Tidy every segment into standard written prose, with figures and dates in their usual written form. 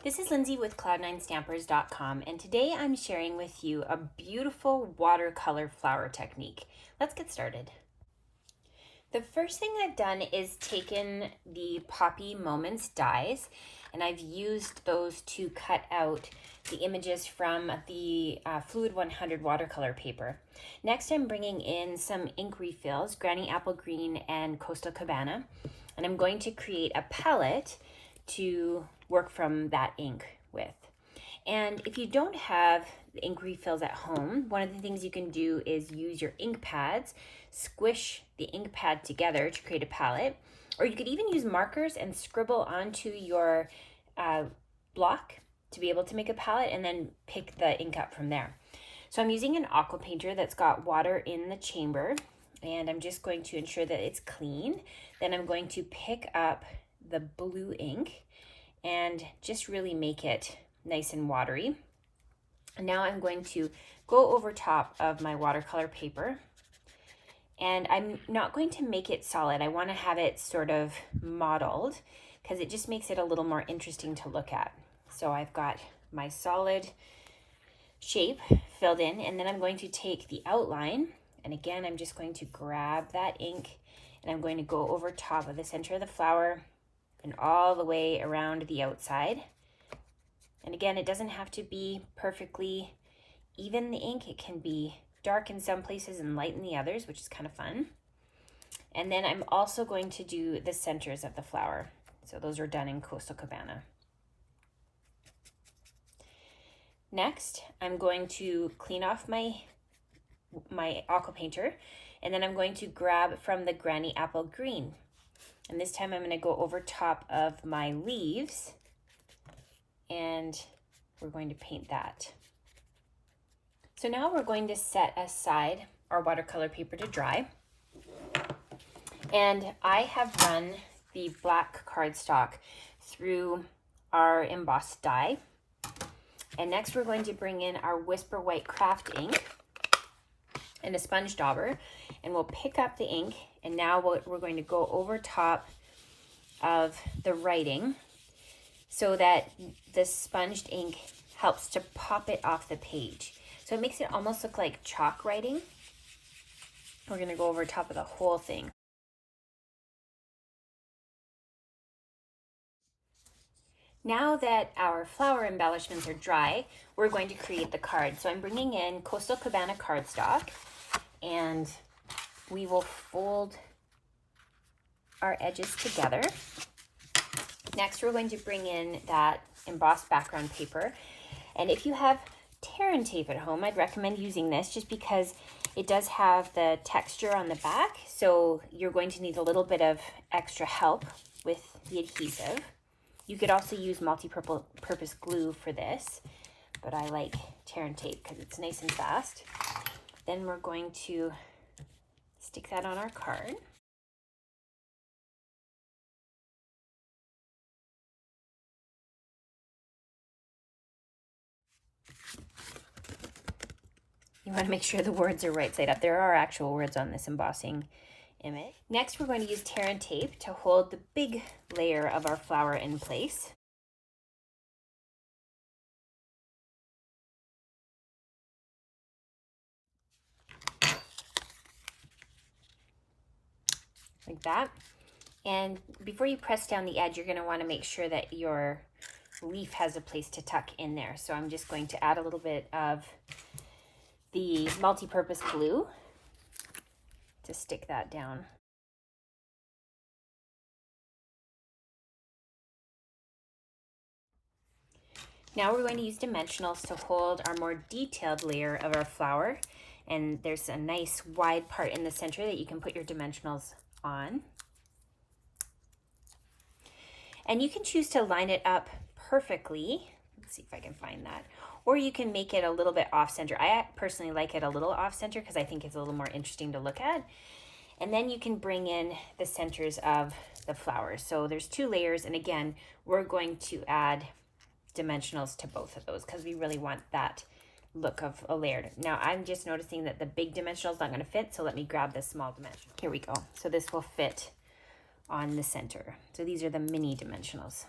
This is Lindsay with cloud9stampers.com, and today I'm sharing with you a beautiful watercolor flower technique. Let's get started. The first thing I've done is taken the Poppy Moments dies, and I've used those to cut out the images from the Fluid 100 watercolor paper. Next, I'm bringing in some ink refills, Granny Apple Green and Coastal Cabana, and I'm going to create a palette to work from that ink with. And if you don't have the ink refills at home, one of the things you can do is use your ink pads, squish the ink pad together to create a palette, or you could even use markers and scribble onto your block to be able to make a palette and then pick the ink up from there. So I'm using an aqua painter that's got water in the chamber, and I'm just going to ensure that it's clean. Then I'm going to pick up the blue ink and just really make it nice and watery. And now I'm going to go over top of my watercolor paper, and I'm not going to make it solid. I want to have it sort of modeled because it just makes it a little more interesting to look at. So I've got my solid shape filled in, and then I'm going to take the outline, and again I'm just going to grab that ink and I'm going to go over top of the center of the flower and all the way around the outside. And again, it doesn't have to be perfectly even, the ink. It can be dark in some places and light in the others, which is kind of fun. And then I'm also going to do the centers of the flower. So those are done in Coastal Cabana. Next, I'm going to clean off my aqua painter, and then I'm going to grab from the Granny Apple Green. And this time I'm going to go over top of my leaves, and we're going to paint that. So now we're going to set aside our watercolor paper to dry. And I have run the black cardstock through our embossed die. And next we're going to bring in our Whisper White Craft ink and a sponge dauber, and we'll pick up the ink, and now we're going to go over top of the writing so that the sponged ink helps to pop it off the page. So it makes it almost look like chalk writing. We're going to go over top of the whole thing. Now that our flower embellishments are dry, we're going to create the card. So I'm bringing in Coastal Cabana cardstock, and we will fold our edges together. Next, we're going to bring in that embossed background paper. And if you have tear and tape at home, I'd recommend using this just because it does have the texture on the back. So you're going to need a little bit of extra help with the adhesive. You could also use multi-purpose glue for this, but I like tear and tape because it's nice and fast. Then we're going to stick that on our card. You want to make sure the words are right side up. There are actual words on this embossing image. Next, we're going to use tear and tape to hold the big layer of our flower in place. Like that. And before you press down the edge, you're going to want to make sure that your leaf has a place to tuck in there. So I'm just going to add a little bit of the multi-purpose glue to stick that down. Now we're going to use dimensionals to hold our more detailed layer of our flower. And there's a nice wide part in the center that you can put your dimensionals on. And you can choose to line it up perfectly. Let's see if I can find that. Or you can make it a little bit off center. I personally like it a little off center because I think it's a little more interesting to look at. And then you can bring in the centers of the flowers. So there's two layers, and again, we're going to add dimensionals to both of those because we really want that look of a layered. Now I'm just noticing that the big dimensional is not going to fit, so let me grab this small dimensional. Here we go. So this will fit on the center. So these are the mini dimensionals.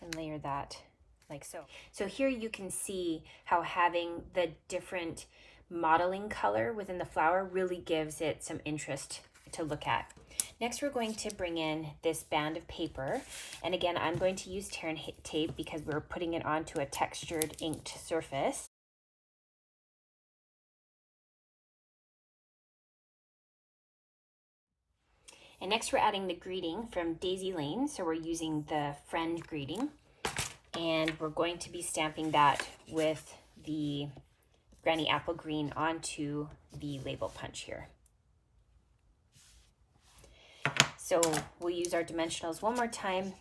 and layer that like so. So here you can see how having the different modeling color within the flower really gives it some interest to look at. Next, we're going to bring in this band of paper. And again, I'm going to use tear and tape because we're putting it onto a textured inked surface. And next we're adding the greeting from Daisy Lane. So we're using the friend greeting. And we're going to be stamping that with the Granny Apple Green onto the label punch here. So we'll use our dimensionals one more time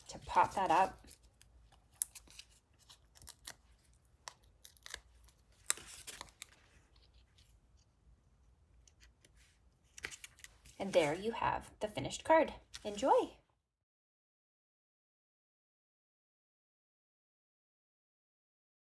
to pop that up. And there you have the finished card. Enjoy!